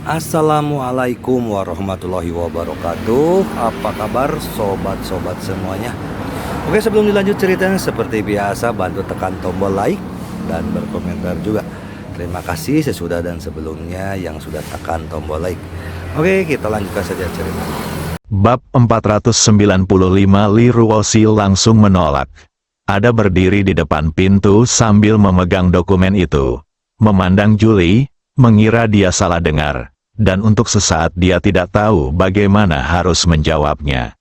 Assalamualaikum warahmatullahi wabarakatuh. Apa kabar sobat-sobat semuanya? Oke, sebelum dilanjut ceritanya, seperti biasa bantu tekan tombol like dan berkomentar juga. Terima kasih sesudah dan sebelumnya yang sudah tekan tombol like. Oke, kita lanjutkan saja ceritanya. Bab 495. Li Ruosi langsung menolak. Ada berdiri di depan pintu sambil memegang dokumen itu. Memandang Julie, mengira dia salah dengar. Dan untuk sesaat dia tidak tahu bagaimana harus menjawabnya.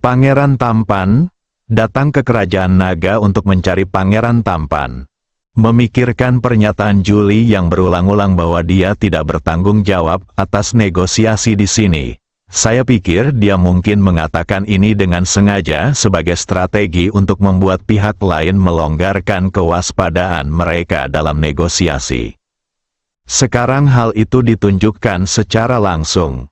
Pangeran Tampan datang ke kerajaan naga untuk mencari Pangeran Tampan. Memikirkan pernyataan Julie yang berulang-ulang bahwa dia tidak bertanggung jawab atas negosiasi di sini. Saya pikir dia mungkin mengatakan ini dengan sengaja sebagai strategi untuk membuat pihak lain melonggarkan kewaspadaan mereka dalam negosiasi. Sekarang hal itu ditunjukkan secara langsung.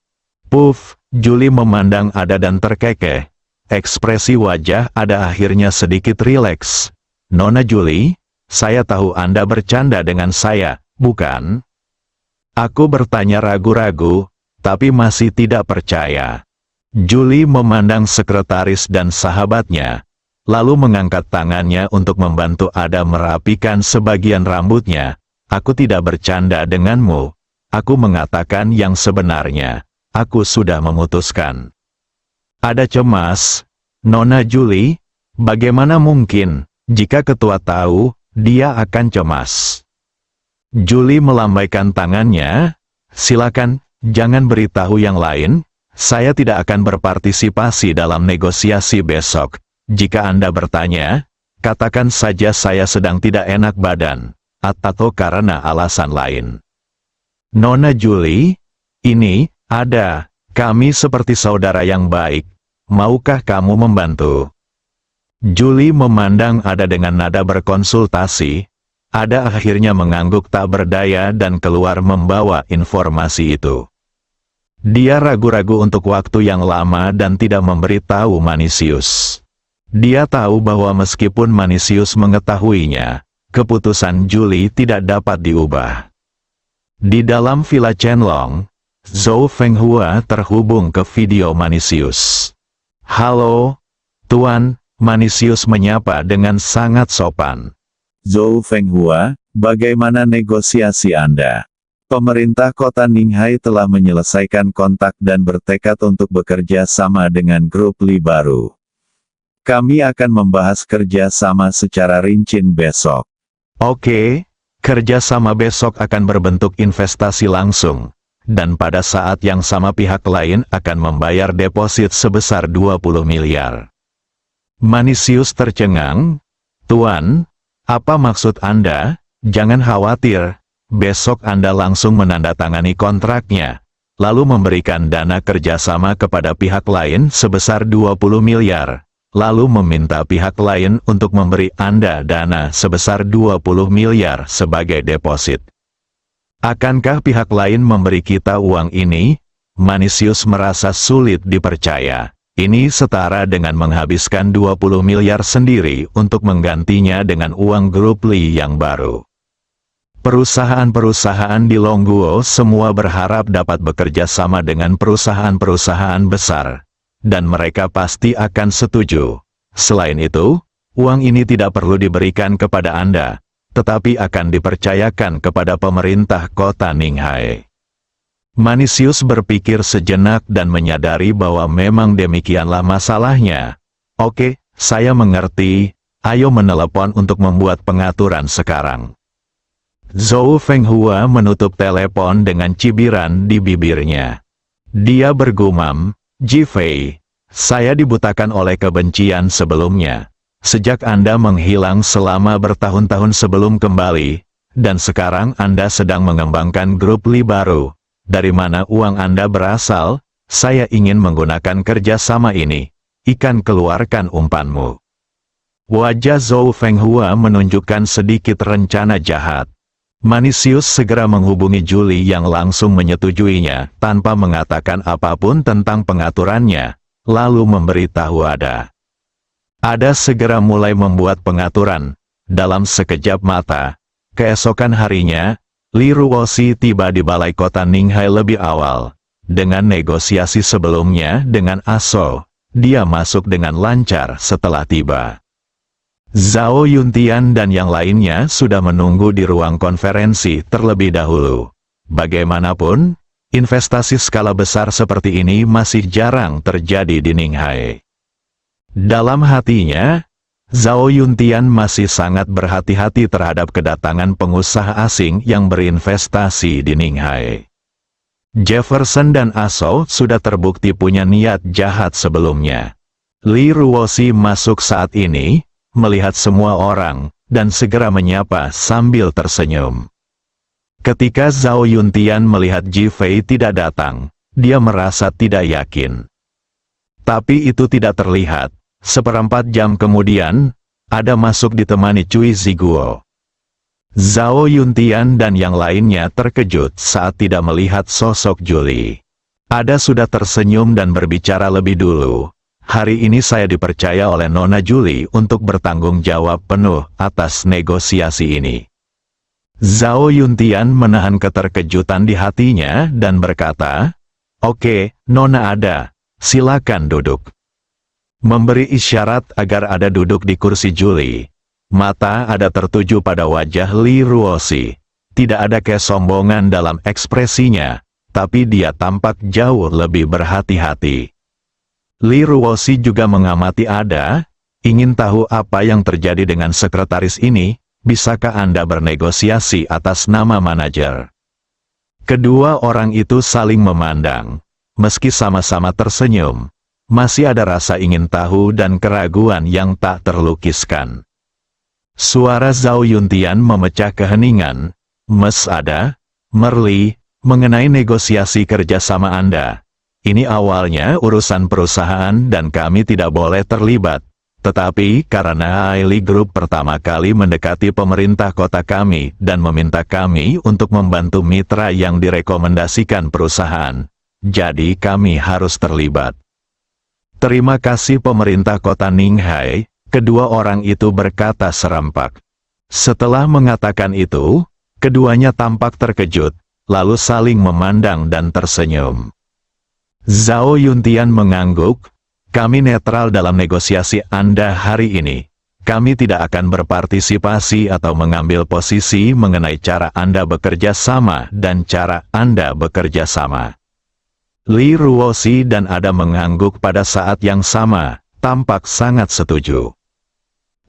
Puff, Julie memandang Ada dan terkekeh. Ekspresi wajah Ada akhirnya sedikit rileks. Nona Julie, saya tahu Anda bercanda dengan saya, bukan? Aku bertanya ragu-ragu, tapi masih tidak percaya. Julie memandang sekretaris dan sahabatnya, lalu mengangkat tangannya untuk membantu Ada merapikan sebagian rambutnya. Aku tidak bercanda denganmu. Aku mengatakan yang sebenarnya. Aku sudah memutuskan. Ada cemas. Nona Julie, bagaimana mungkin, jika ketua tahu, dia akan cemas. Julie melambaikan tangannya. Silakan, jangan beritahu yang lain. Saya tidak akan berpartisipasi dalam negosiasi besok. Jika Anda bertanya, katakan saja saya sedang tidak enak badan. Atau karena alasan lain. Nona Julie, ini, Ada, kami seperti saudara yang baik. Maukah kamu membantu? Julie memandang Ada dengan nada berkonsultasi. Ada akhirnya mengangguk tak berdaya dan keluar membawa informasi itu. Dia ragu-ragu untuk waktu yang lama dan tidak memberitahu Manisius. Dia tahu bahwa meskipun Manisius mengetahuinya, keputusan Julie tidak dapat diubah. Di dalam Villa Chenlong, Zhou Fenghua terhubung ke video Manisius. Halo, Tuan, Manisius menyapa dengan sangat sopan. Zhou Fenghua, bagaimana negosiasi Anda? Pemerintah kota Ninghai telah menyelesaikan kontak dan bertekad untuk bekerja sama dengan grup Li baru. Kami akan membahas kerja sama secara rinci besok. Oke, kerjasama besok akan berbentuk investasi langsung, dan pada saat yang sama pihak lain akan membayar deposit sebesar 20 miliar. Manisius tercengang. Tuan, apa maksud Anda? Jangan khawatir, besok Anda langsung menandatangani kontraknya, lalu memberikan dana kerjasama kepada pihak lain sebesar 20 miliar. Lalu meminta pihak lain untuk memberi Anda dana sebesar 20 miliar sebagai deposit. Akankah pihak lain memberi kita uang ini? Manisius merasa sulit dipercaya. Ini setara dengan menghabiskan 20 miliar sendiri untuk menggantinya dengan uang grup Li yang baru. Perusahaan-perusahaan di Longguo semua berharap dapat bekerja sama dengan perusahaan-perusahaan besar. Dan mereka pasti akan setuju. Selain itu, uang ini tidak perlu diberikan kepada Anda, tetapi akan dipercayakan kepada pemerintah kota Ninghai. Manisius berpikir sejenak dan menyadari bahwa memang demikianlah masalahnya. Oke, saya mengerti, ayo menelepon untuk membuat pengaturan sekarang. Zhou Fenghua menutup telepon dengan cibiran di bibirnya. Dia bergumam, Jifei, saya dibutakan oleh kebencian sebelumnya. Sejak Anda menghilang selama bertahun-tahun sebelum kembali, dan sekarang Anda sedang mengembangkan grup Li baru. Dari mana uang Anda berasal? Saya ingin menggunakan kerjasama ini. Ikan keluarkan umpanmu. Wajah Zhou Fenghua menunjukkan sedikit rencana jahat. Manisius segera menghubungi Julie yang langsung menyetujuinya, tanpa mengatakan apapun tentang pengaturannya, lalu memberitahu Ada. Ada segera mulai membuat pengaturan. Dalam sekejap mata, keesokan harinya, Li Ruosi tiba di balai kota Ninghai lebih awal. Dengan negosiasi sebelumnya dengan Aso, dia masuk dengan lancar setelah tiba. Zhao Yuntian dan yang lainnya sudah menunggu di ruang konferensi terlebih dahulu. Bagaimanapun, investasi skala besar seperti ini masih jarang terjadi di Ninghai. Dalam hatinya, Zhao Yuntian masih sangat berhati-hati terhadap kedatangan pengusaha asing yang berinvestasi di Ninghai. Jefferson dan Aso sudah terbukti punya niat jahat sebelumnya. Li Ruosi masuk saat ini, melihat semua orang, dan segera menyapa sambil tersenyum. Ketika Zhao Yuntian melihat Ji Fei tidak datang, dia merasa tidak yakin. Tapi itu tidak terlihat. Seperempat jam kemudian, ada masuk ditemani Cui Ziguo. Zhao Yuntian dan yang lainnya terkejut saat tidak melihat sosok Julie. Ada sudah tersenyum dan berbicara lebih dulu. Hari ini saya dipercaya oleh Nona Julie untuk bertanggung jawab penuh atas negosiasi ini. Zhao Yuntian menahan keterkejutan di hatinya dan berkata, "Oke, Nona ada. Silakan duduk." Memberi isyarat agar ada duduk di kursi Julie. Mata ada tertuju pada wajah Li Ruosi. Tidak ada kesombongan dalam ekspresinya, tapi dia tampak jauh lebih berhati-hati. Li Ruosi juga mengamati Ada, ingin tahu apa yang terjadi dengan sekretaris ini, bisakah Anda bernegosiasi atas nama manajer? Kedua orang itu saling memandang, meski sama-sama tersenyum. Masih ada rasa ingin tahu dan keraguan yang tak terlukiskan. Suara Zhao Yuntian memecah keheningan. "Mes Ada, Merli, mengenai negosiasi kerjasama Anda. Ini awalnya urusan perusahaan dan kami tidak boleh terlibat. Tetapi karena Aili Group pertama kali mendekati pemerintah kota kami dan meminta kami untuk membantu mitra yang direkomendasikan perusahaan, jadi kami harus terlibat." "Terima kasih pemerintah kota Ninghai," kedua orang itu berkata serempak. Setelah mengatakan itu, keduanya tampak terkejut, lalu saling memandang dan tersenyum. Zhao Yuntian mengangguk, "Kami netral dalam negosiasi Anda hari ini. Kami tidak akan berpartisipasi atau mengambil posisi mengenai cara Anda bekerja sama dan cara Anda bekerja sama." Li Ruosi dan Ada mengangguk pada saat yang sama, tampak sangat setuju.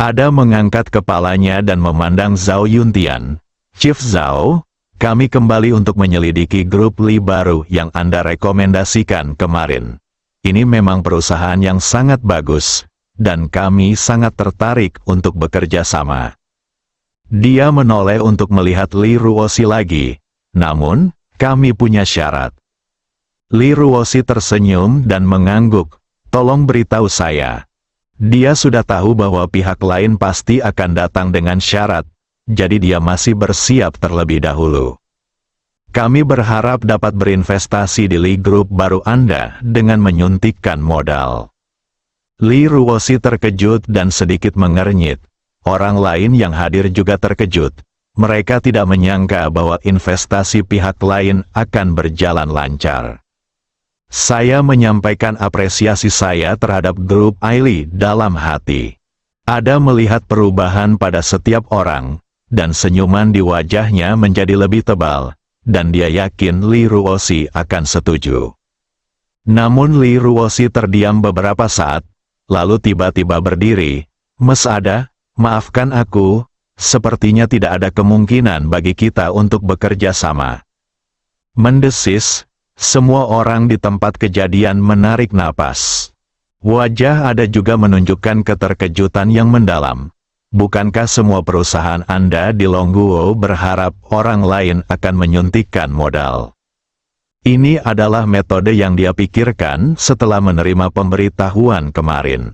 Ada mengangkat kepalanya dan memandang Zhao Yuntian. "Chief Zhao, kami kembali untuk menyelidiki grup Li baru yang Anda rekomendasikan kemarin. Ini memang perusahaan yang sangat bagus, dan kami sangat tertarik untuk bekerja sama." Dia menoleh untuk melihat Li Ruosi lagi. "Namun, kami punya syarat." Li Ruosi tersenyum dan mengangguk, "Tolong beritahu saya." Dia sudah tahu bahwa pihak lain pasti akan datang dengan syarat, jadi dia masih bersiap terlebih dahulu. "Kami berharap dapat berinvestasi di Li Group baru Anda dengan menyuntikkan modal." Li Ruosi terkejut dan sedikit mengernyit. Orang lain yang hadir juga terkejut. Mereka tidak menyangka bahwa investasi pihak lain akan berjalan lancar. "Saya menyampaikan apresiasi saya terhadap grup Aili dalam hati." Ada melihat perubahan pada setiap orang, dan senyuman di wajahnya menjadi lebih tebal, dan dia yakin Li Ruosi akan setuju. Namun Li Ruosi terdiam beberapa saat, lalu tiba-tiba berdiri. "Mes Ada, maafkan aku, sepertinya tidak ada kemungkinan bagi kita untuk bekerja sama." Mendesis, semua orang di tempat kejadian menarik napas. Wajah Ada juga menunjukkan keterkejutan yang mendalam. "Bukankah semua perusahaan Anda di Longguo berharap orang lain akan menyuntikkan modal?" Ini adalah metode yang dia pikirkan setelah menerima pemberitahuan kemarin.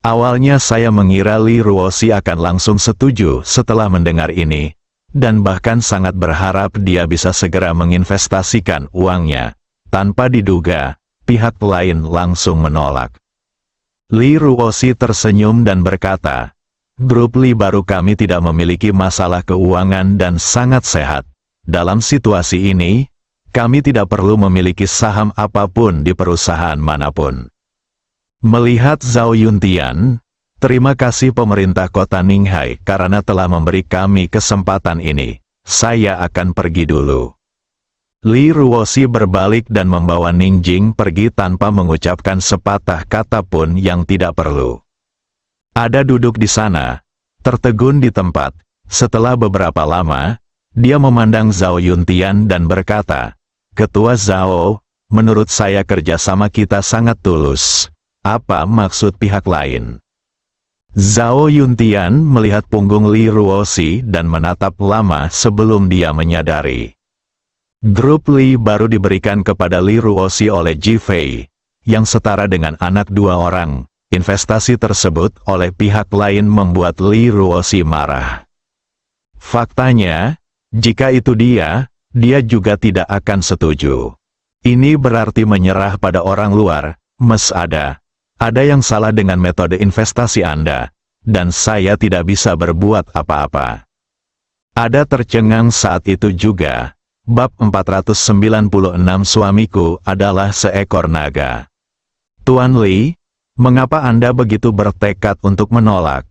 "Awalnya saya mengira Li Ruosi akan langsung setuju setelah mendengar ini, dan bahkan sangat berharap dia bisa segera menginvestasikan uangnya. Tanpa diduga, pihak lain langsung menolak." Li Ruosi tersenyum dan berkata, "Grup Li baru kami tidak memiliki masalah keuangan dan sangat sehat. Dalam situasi ini, kami tidak perlu memiliki saham apapun di perusahaan manapun. Melihat Zhao Yuntian, terima kasih pemerintah kota Ninghai karena telah memberi kami kesempatan ini. Saya akan pergi dulu. Li Ruoxi berbalik dan membawa Ningjing pergi tanpa mengucapkan sepatah kata pun yang tidak perlu. Ada duduk di sana, tertegun di tempat. Setelah beberapa lama, dia memandang Zhao Yuntian dan berkata, "Ketua Zhao, menurut saya kerjasama kita sangat tulus. Apa maksud pihak lain?" Zhao Yuntian melihat punggung Li Ruoxi dan menatap lama sebelum dia menyadari. Grup Li baru diberikan kepada Li Ruoxi oleh Ji Fei, yang setara dengan anak 2 orang. Investasi tersebut oleh pihak lain membuat Li Ruoxi marah. Faktanya, jika itu dia juga tidak akan setuju. Ini berarti menyerah pada orang luar. Mas ada yang salah dengan metode investasi Anda, dan saya tidak bisa berbuat apa-apa. Ada tercengang saat itu juga. Bab 496 Suamiku adalah seekor naga. Tuan Li, mengapa Anda begitu bertekad untuk menolak?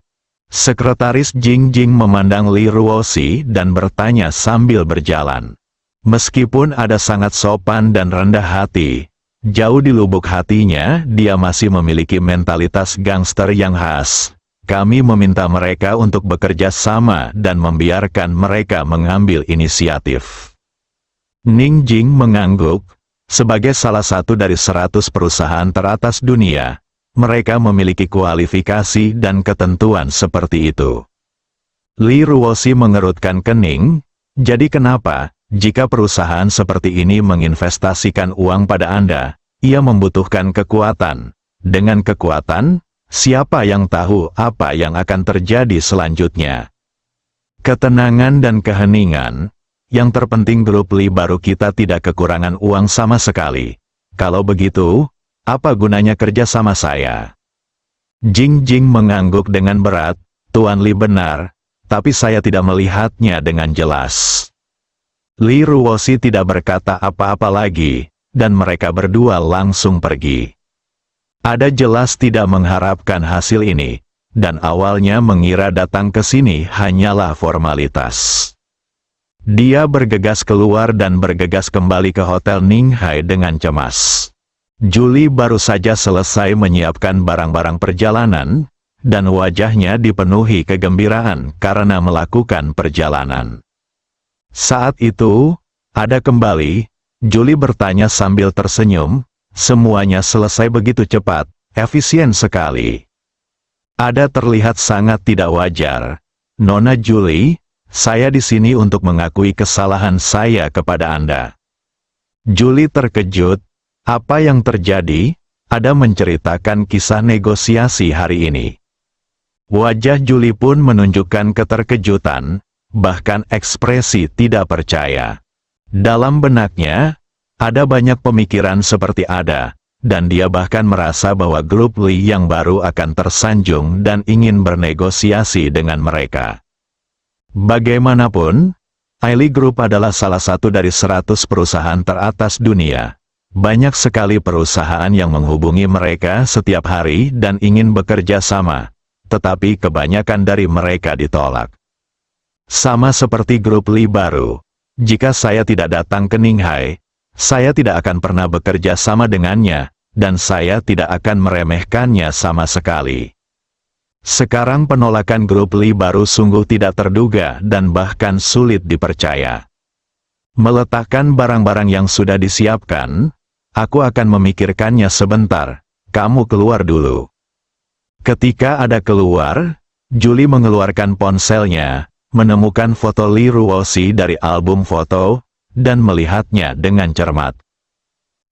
Sekretaris Jing Jing memandang Li Ruoxi dan bertanya sambil berjalan. Meskipun ada sangat sopan dan rendah hati, jauh di lubuk hatinya dia masih memiliki mentalitas gangster yang khas. Kami meminta mereka untuk bekerja sama dan membiarkan mereka mengambil inisiatif. Ningjing mengangguk. Sebagai salah satu dari 100 perusahaan teratas dunia, mereka memiliki kualifikasi dan ketentuan seperti itu. Li Ruoxi mengerutkan kening. Jadi kenapa, jika perusahaan seperti ini menginvestasikan uang pada Anda, ia membutuhkan kekuatan. Dengan kekuatan, siapa yang tahu apa yang akan terjadi selanjutnya? Ketenangan dan keheningan. Yang terpenting grup Li baru kita tidak kekurangan uang sama sekali. Kalau begitu, apa gunanya kerja sama saya? Jing Jing mengangguk dengan berat. Tuan Li benar, tapi saya tidak melihatnya dengan jelas. Li Ruoxi tidak berkata apa-apa lagi, dan mereka berdua langsung pergi. Ada jelas tidak mengharapkan hasil ini, dan awalnya mengira datang ke sini hanyalah formalitas. Dia bergegas keluar dan bergegas kembali ke Hotel Ninghai dengan cemas. Julie baru saja selesai menyiapkan barang-barang perjalanan, dan wajahnya dipenuhi kegembiraan karena melakukan perjalanan. Saat itu, ada kembali, Julie bertanya sambil tersenyum, semuanya selesai begitu cepat, efisien sekali. Ada terlihat sangat tidak wajar. Nona Julie, saya di sini untuk mengakui kesalahan saya kepada Anda. Julie terkejut. Apa yang terjadi? Ada menceritakan kisah negosiasi hari ini. Wajah Julie pun menunjukkan keterkejutan, bahkan ekspresi tidak percaya. Dalam benaknya, ada banyak pemikiran seperti ada, dan dia bahkan merasa bahwa grup Li yang baru akan tersanjung dan ingin bernegosiasi dengan mereka. Bagaimanapun, Aili Group adalah salah satu dari 100 perusahaan teratas dunia. Banyak sekali perusahaan yang menghubungi mereka setiap hari dan ingin bekerja sama, tetapi kebanyakan dari mereka ditolak. Sama seperti grup Li baru, jika saya tidak datang ke Ninghai, saya tidak akan pernah bekerja sama dengannya, dan saya tidak akan meremehkannya sama sekali. Sekarang penolakan grup Li baru sungguh tidak terduga dan bahkan sulit dipercaya. Meletakkan barang-barang yang sudah disiapkan, aku akan memikirkannya sebentar, kamu keluar dulu. Ketika ada keluar, Julie mengeluarkan ponselnya, menemukan foto Li Ruoxi dari album foto, dan melihatnya dengan cermat.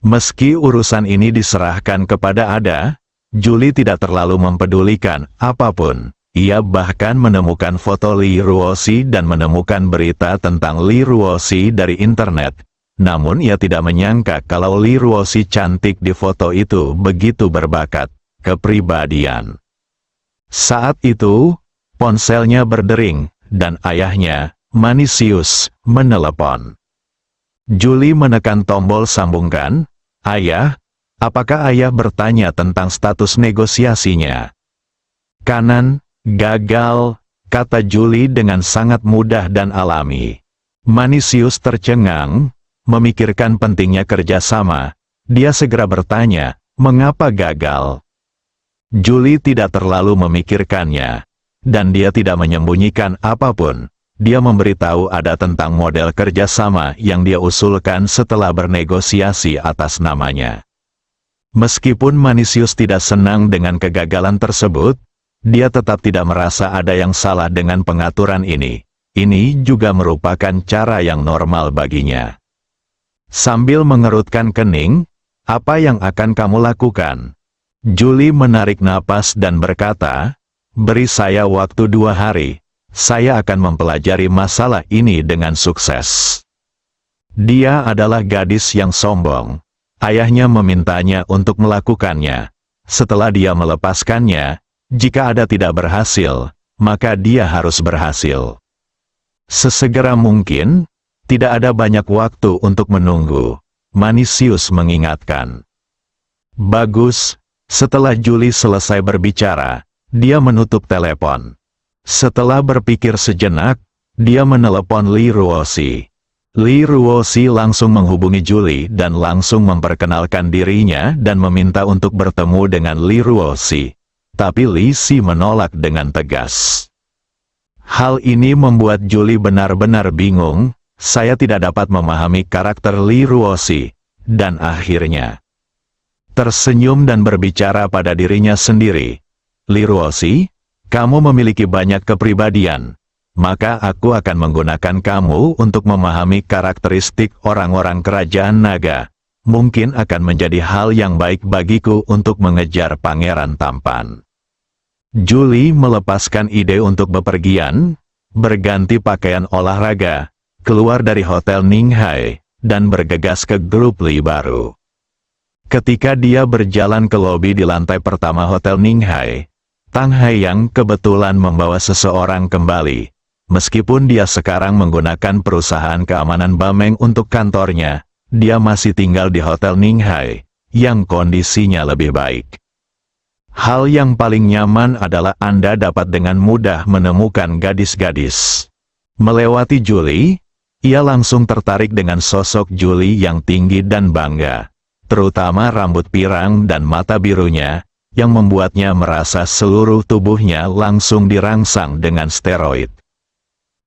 Meski urusan ini diserahkan kepada Ada, Julie tidak terlalu mempedulikan apapun. Ia bahkan menemukan foto Li Ruoxi dan menemukan berita tentang Li Ruoxi dari internet. Namun ia tidak menyangka kalau Li Ruoxi cantik di foto itu begitu berbakat kepribadian. Saat itu, ponselnya berdering, dan ayahnya, Manisius menelepon. Julie menekan tombol sambungkan. Ayah, apakah ayah bertanya tentang status negosiasinya? Kanan, gagal, kata Julie dengan sangat mudah dan alami. Manisius tercengang, memikirkan pentingnya kerjasama. Dia segera bertanya, mengapa gagal? Julie tidak terlalu memikirkannya, dan dia tidak menyembunyikan apapun. Dia memberitahu ada tentang model kerjasama yang dia usulkan setelah bernegosiasi atas namanya. Meskipun Manisius tidak senang dengan kegagalan tersebut, dia tetap tidak merasa ada yang salah dengan pengaturan ini. Ini juga merupakan cara yang normal baginya. Sambil mengerutkan kening, apa yang akan kamu lakukan? Julie menarik napas dan berkata, beri saya waktu 2 hari. Saya akan mempelajari masalah ini dengan sukses. Dia adalah gadis yang sombong. Ayahnya memintanya untuk melakukannya. Setelah dia melepaskannya, jika ada tidak berhasil, maka dia harus berhasil. Sesegera mungkin, tidak ada banyak waktu untuk menunggu. Manisius mengingatkan. Bagus, setelah Julie selesai berbicara, dia menutup telepon. Setelah berpikir sejenak, dia menelepon Li Ruoshi. Li Ruoshi langsung menghubungi Julie dan langsung memperkenalkan dirinya dan meminta untuk bertemu dengan Li Ruoshi. Tapi Li Si menolak dengan tegas. Hal ini membuat Julie benar-benar bingung. Saya tidak dapat memahami karakter Li Ruoshi. Dan akhirnya tersenyum dan berbicara pada dirinya sendiri. Li Ruoshi, kamu memiliki banyak kepribadian, maka aku akan menggunakan kamu untuk memahami karakteristik orang-orang kerajaan naga. Mungkin akan menjadi hal yang baik bagiku untuk mengejar pangeran tampan. Julie melepaskan ide untuk bepergian, berganti pakaian olahraga, keluar dari Hotel Ninghai, dan bergegas ke grup Li baru. Ketika dia berjalan ke lobi di lantai pertama Hotel Ninghai, Tang Haiyang kebetulan membawa seseorang kembali. Meskipun dia sekarang menggunakan perusahaan keamanan Bameng untuk kantornya, dia masih tinggal di Hotel Ninghai, yang kondisinya lebih baik. Hal yang paling nyaman adalah Anda dapat dengan mudah menemukan gadis-gadis. Melewati Julie, ia langsung tertarik dengan sosok Julie yang tinggi dan bangga, terutama rambut pirang dan mata birunya, yang membuatnya merasa seluruh tubuhnya langsung dirangsang dengan steroid.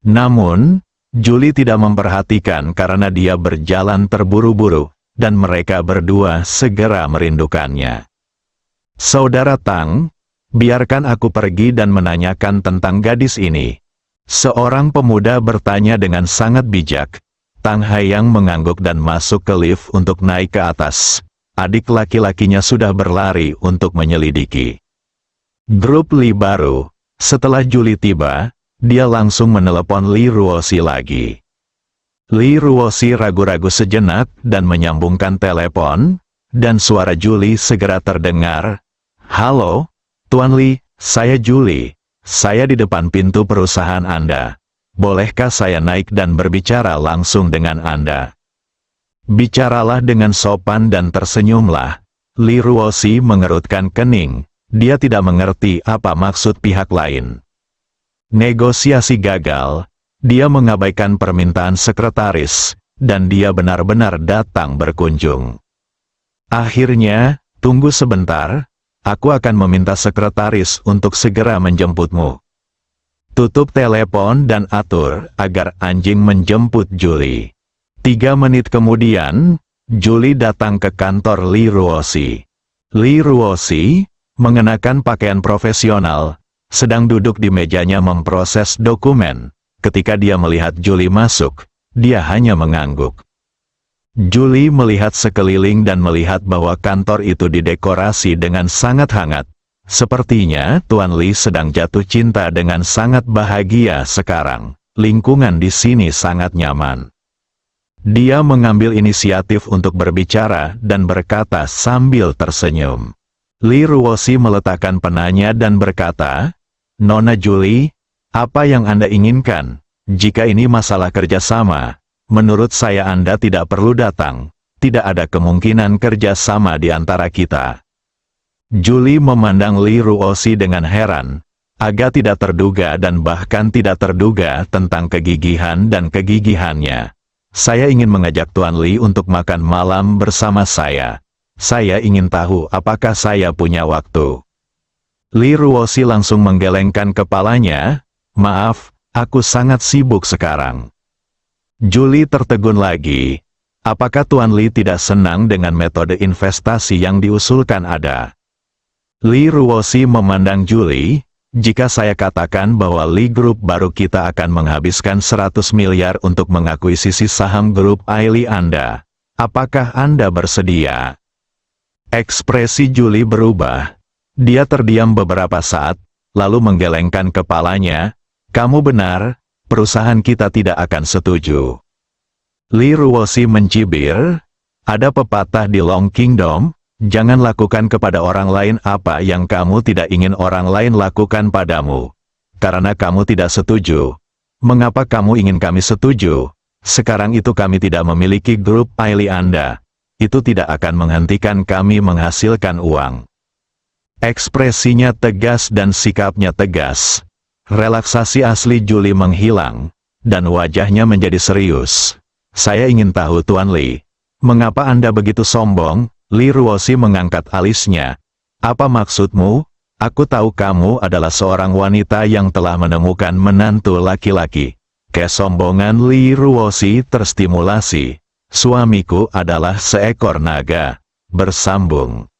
Namun, Julie tidak memperhatikan karena dia berjalan terburu-buru, dan mereka berdua segera merindukannya. Saudara Tang, biarkan aku pergi dan menanyakan tentang gadis ini. Seorang pemuda bertanya dengan sangat bijak. Tang Haiyang mengangguk dan masuk ke lift untuk naik ke atas. Adik laki-lakinya sudah berlari untuk menyelidiki grup Li baru. Setelah Julie tiba, dia langsung menelepon Li Ruoshi lagi. Li Ruoshi ragu-ragu sejenak dan menyambungkan telepon, dan suara Julie segera terdengar. Halo, Tuan Li, saya Julie. Saya di depan pintu perusahaan Anda. Bolehkah saya naik dan berbicara langsung dengan Anda? Bicaralah dengan sopan dan tersenyumlah. Li Ruoshi mengerutkan kening. Dia tidak mengerti apa maksud pihak lain. Negosiasi gagal. Dia mengabaikan permintaan sekretaris, dan dia benar-benar datang berkunjung. Akhirnya, tunggu sebentar. Aku akan meminta sekretaris untuk segera menjemputmu. Tutup telepon dan atur agar anjing menjemput Julie. 3 menit kemudian, Julie datang ke kantor Li Ruoshi. Li Ruoshi, mengenakan pakaian profesional, sedang duduk di mejanya memproses dokumen. Ketika dia melihat Julie masuk, dia hanya mengangguk. Julie melihat sekeliling dan melihat bahwa kantor itu didekorasi dengan sangat hangat. Sepertinya Tuan Li sedang jatuh cinta dengan sangat bahagia sekarang. Lingkungan di sini sangat nyaman. Dia mengambil inisiatif untuk berbicara dan berkata sambil tersenyum. Li Ruoshi meletakkan penanya dan berkata, Nona Julie, apa yang Anda inginkan? Jika ini masalah kerjasama, menurut saya Anda tidak perlu datang. Tidak ada kemungkinan kerjasama di antara kita. Julie memandang Li Ruoshi dengan heran, agak tidak terduga dan bahkan tidak terduga tentang kegigihan dan kegigihannya. Saya ingin mengajak Tuan Li untuk makan malam bersama saya. Saya ingin tahu apakah saya punya waktu. Li Ruoshi langsung menggelengkan kepalanya. Maaf, aku sangat sibuk sekarang. Julie tertegun lagi. Apakah Tuan Li tidak senang dengan metode investasi yang diusulkan Ada? Li Ruoshi memandang Julie. Jika saya katakan bahwa Li Group baru kita akan menghabiskan 100 miliar untuk mengakuisisi saham grup Aili Anda, apakah Anda bersedia? Ekspresi Julie berubah. Dia terdiam beberapa saat, lalu menggelengkan kepalanya. Kamu benar, perusahaan kita tidak akan setuju. Li Ruoshi mencibir. Ada pepatah di Long Kingdom, jangan lakukan kepada orang lain apa yang kamu tidak ingin orang lain lakukan padamu. Karena kamu tidak setuju. Mengapa kamu ingin kami setuju? Sekarang itu kami tidak memiliki grup Aili Anda. Itu tidak akan menghentikan kami menghasilkan uang. Ekspresinya tegas dan sikapnya tegas. Relaksasi asli Julie menghilang, dan wajahnya menjadi serius. Saya ingin tahu Tuan Li, mengapa Anda begitu sombong? Li Ruoshi mengangkat alisnya. Apa maksudmu? Aku tahu kamu adalah seorang wanita yang telah menemukan menantu laki-laki. Kesombongan Li Ruoshi terstimulasi. Suamiku adalah seekor naga. Bersambung.